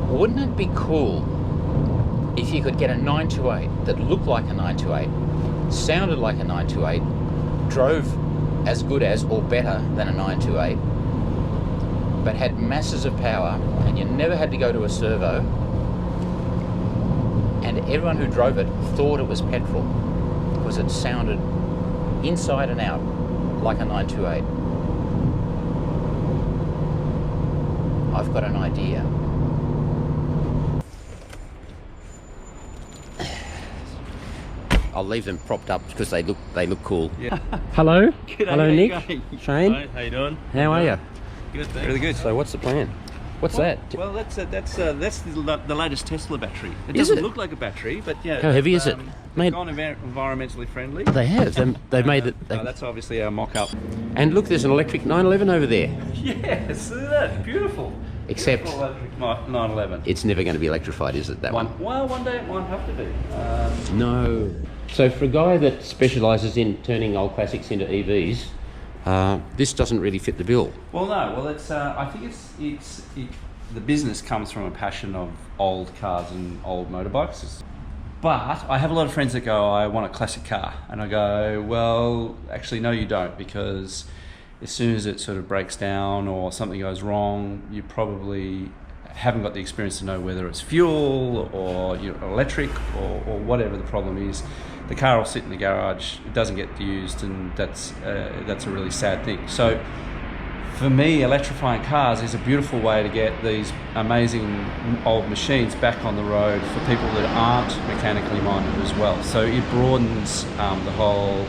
Wouldn't it be cool if you could get a 928 that looked like a 928, sounded like a 928, drove as good as or better than a 928, but had masses of power, and you never had to go to a servo, and everyone who drove it thought it was petrol because it sounded inside and out like a 928. I've got an idea. I'll leave them propped up because they look cool. Yeah. Hello. G'day, Hello, how you Nick. going? Shane. Hi, how you doing? How are you? Good, thanks. Really good. So what's the plan? What's that? Well, that's the latest Tesla battery. It Is doesn't it? look like a battery, but yeah. How heavy is it? They've gone environmentally friendly. They have. They've made it. That's obviously our mock-up. And look, there's an electric 911 over there. Yes, see that? Beautiful. Except Beautiful electric 911. it's never going to be electrified, is it? That one? Well, one day it might have to be. No. So for a guy that specialises in turning old classics into EVs, this doesn't really fit the bill. Well, no. Well, it's. I think the business comes from a passion of old cars and old motorbikes. But I have a lot of friends that go, I want a classic car. And I go, well, actually, no, you don't, because as soon as it sort of breaks down or something goes wrong, you probably haven't got the experience to know whether it's fuel or electric or whatever the problem is. The car will sit in the garage, it doesn't get used, and that's a really sad thing. So for me, electrifying cars is a beautiful way to get these amazing old machines back on the road for people that aren't mechanically minded as well. So it broadens the whole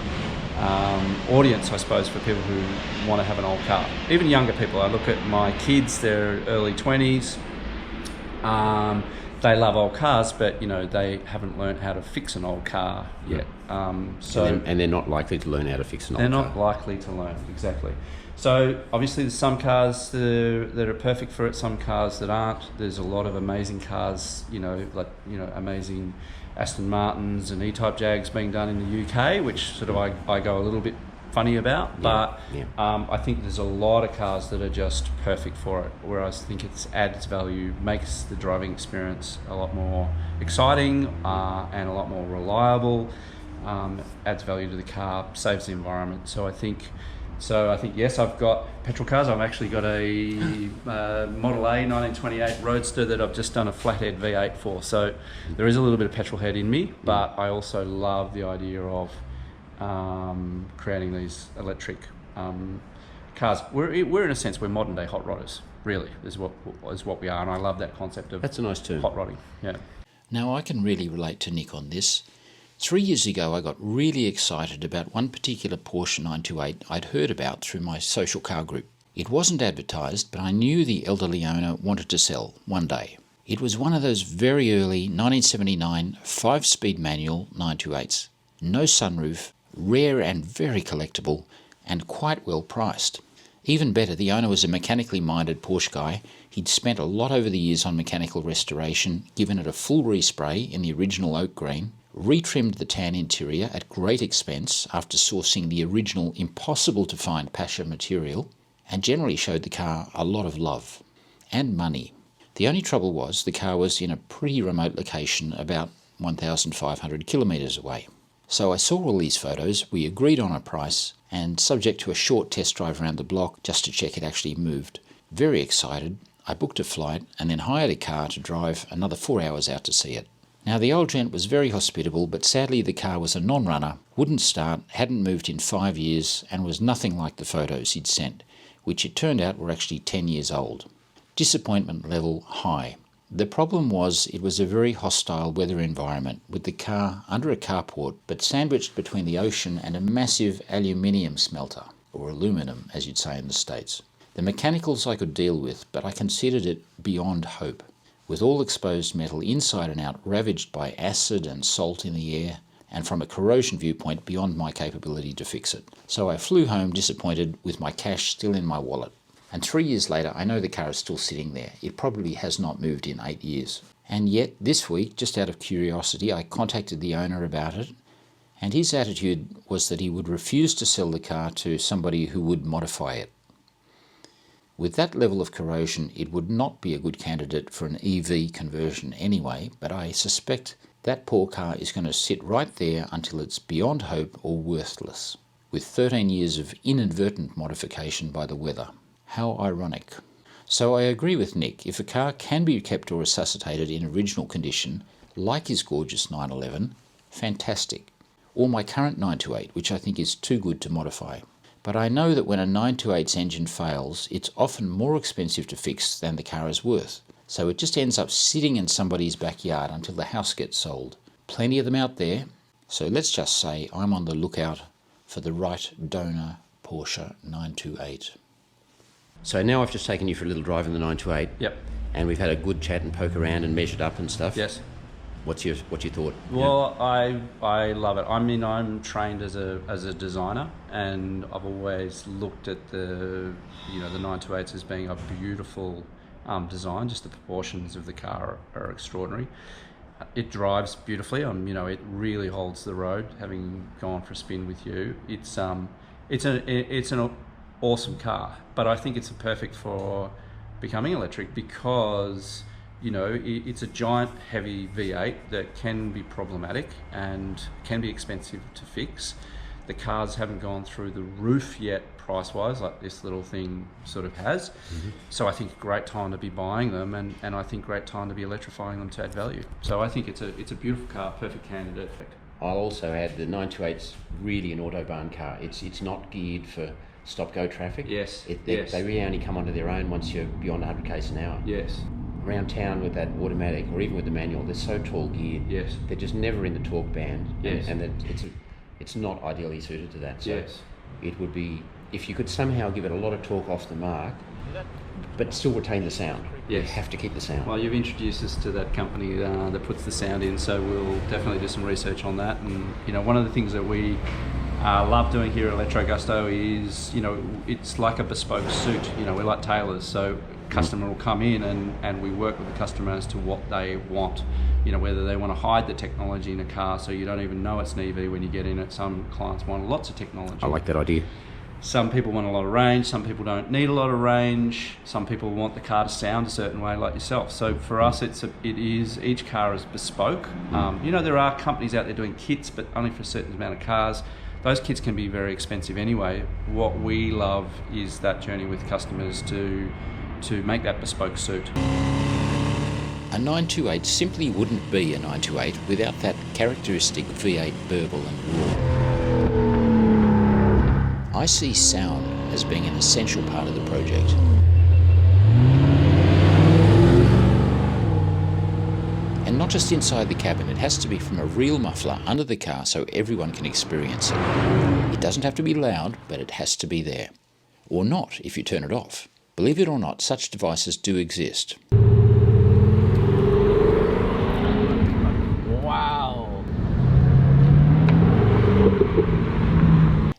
audience, I suppose, for people who want to have an old car. Even younger people. I look at my kids, they're early 20s. They love old cars, but they haven't learned how to fix an old car yet. And they're not likely to learn how to fix an old car. They're not likely to learn, exactly. So obviously there's some cars that are perfect for it, some cars that aren't. There's a lot of amazing cars, amazing Aston Martins and E-Type Jags being done in the UK, which sort of I go a little bit funny about. But I think there's a lot of cars that are just perfect for it, whereas I think it adds value, makes the driving experience a lot more exciting and a lot more reliable, adds value to the car, saves the environment. So I think yes, I've got petrol cars. I've actually got a Model A 1928 Roadster that I've just done a flathead V8 for. So there is a little bit of petrol head in me, but I also love the idea of creating these electric cars. We're in a sense, we're modern day hot rodders. Really, is what we are, and I love that concept of That's a nice term. hot rodding. Yeah. Now I can really relate to Nick on this. 3 years ago I got really excited about one particular Porsche 928 I'd heard about through my social car group. It wasn't advertised, but I knew the elderly owner wanted to sell one day. It was one of those very early 1979 5-speed manual 928s. No sunroof, rare and very collectible, and quite well priced. Even better, the owner was a mechanically minded Porsche guy. He'd spent a lot over the years on mechanical restoration, given it a full respray in the original oak green, retrimmed the tan interior at great expense after sourcing the original impossible to find Pasha material, and generally showed the car a lot of love and money. The only trouble was the car was in a pretty remote location about 1,500 kilometres away. So I saw all these photos, we agreed on a price, and subject to a short test drive around the block just to check it actually moved. Very excited, I booked a flight and then hired a car to drive another 4 hours out to see it. Now the old gent was very hospitable, but sadly the car was a non-runner, wouldn't start, hadn't moved in 5 years, and was nothing like the photos he'd sent, which it turned out were actually 10 years old. Disappointment level high. The problem was it was a very hostile weather environment, with the car under a carport but sandwiched between the ocean and a massive aluminium smelter, or aluminum as you'd say in the States. The mechanicals I could deal with, but I considered it beyond hope, with all exposed metal inside and out ravaged by acid and salt in the air, and from a corrosion viewpoint beyond my capability to fix it. So I flew home disappointed with my cash still in my wallet. And 3 years later, I know the car is still sitting there. It probably has not moved in 8 years. And yet, this week, just out of curiosity, I contacted the owner about it, and his attitude was that he would refuse to sell the car to somebody who would modify it. With that level of corrosion, it would not be a good candidate for an EV conversion anyway, but I suspect that poor car is going to sit right there until it's beyond hope or worthless, with 13 years of inadvertent modification by the weather. How ironic. So I agree with Nick, if a car can be kept or resuscitated in original condition, like his gorgeous 911, fantastic. Or my current 928, which I think is too good to modify. But I know that when a 928's engine fails, it's often more expensive to fix than the car is worth. So it just ends up sitting in somebody's backyard until the house gets sold. Plenty of them out there. So let's just say I'm on the lookout for the right donor Porsche 928. So now I've just taken you for a little drive in the 928. Yep. And we've had a good chat and poke around and measured up and stuff. Yes. What's your thought? Well, I love it. I mean, I'm trained as a designer, and I've always looked at the 928s as being a beautiful design. Just the proportions of the car are extraordinary. It drives beautifully. It really holds the road. Having gone for a spin with you, it's an awesome car. But I think it's perfect for becoming electric because it's a giant, heavy V8 that can be problematic and can be expensive to fix. The cars haven't gone through the roof yet, price-wise, like this little thing sort of has. Mm-hmm. So I think a great time to be buying them, and I think great time to be electrifying them to add value. So I think it's a beautiful car, perfect candidate. I'll also add the 928's really an autobahn car. It's not geared for stop-go traffic. Yes. They really only come onto their own once you're beyond 100 k's an hour. Yes. Around town with that automatic or even with the manual, they're so tall geared. Yes. They're just never in the torque band. Yes. And it's not ideally suited to that. So yes. It would be, if you could somehow give it a lot of torque off the mark, but still retain the sound. Yes. You have to keep the sound. Well, you've introduced us to that company that puts the sound in, so we'll definitely do some research on that. And one of the things that we love doing here at Electro Gusto is, it's like a bespoke suit. We're like tailors, so customer will come in and we work with the customer as to what they want. Whether they want to hide the technology in a car so you don't even know it's an EV when you get in it. Some clients want lots of technology. I like that idea. Some people want a lot of range, some people don't need a lot of range, some people want the car to sound a certain way like yourself. So for us, each car is bespoke. There are companies out there doing kits, but only for a certain amount of cars. Those kits can be very expensive anyway. What we love is that journey with customers to make that bespoke suit. A 928 simply wouldn't be a 928 without that characteristic V8 burble and roar. I see sound as being an essential part of the project. And not just inside the cabin, it has to be from a real muffler under the car so everyone can experience it. It doesn't have to be loud, but it has to be there. Or not if you turn it off. Believe it or not, such devices do exist. Wow!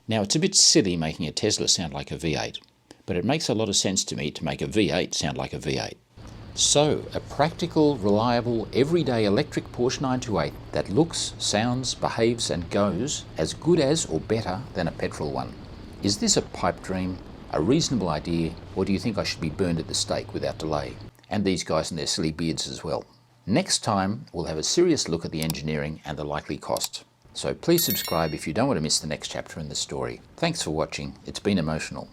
Now, it's a bit silly making a Tesla sound like a V8, but it makes a lot of sense to me to make a V8 sound like a V8. So, a practical, reliable, everyday electric Porsche 928 that looks, sounds, behaves and goes as good as or better than a petrol one. Is this a pipe dream, a reasonable idea, or do you think I should be burned at the stake without delay? And these guys and their silly beards as well. Next time, we'll have a serious look at the engineering and the likely cost. So please subscribe if you don't want to miss the next chapter in the story. Thanks for watching. It's been emotional.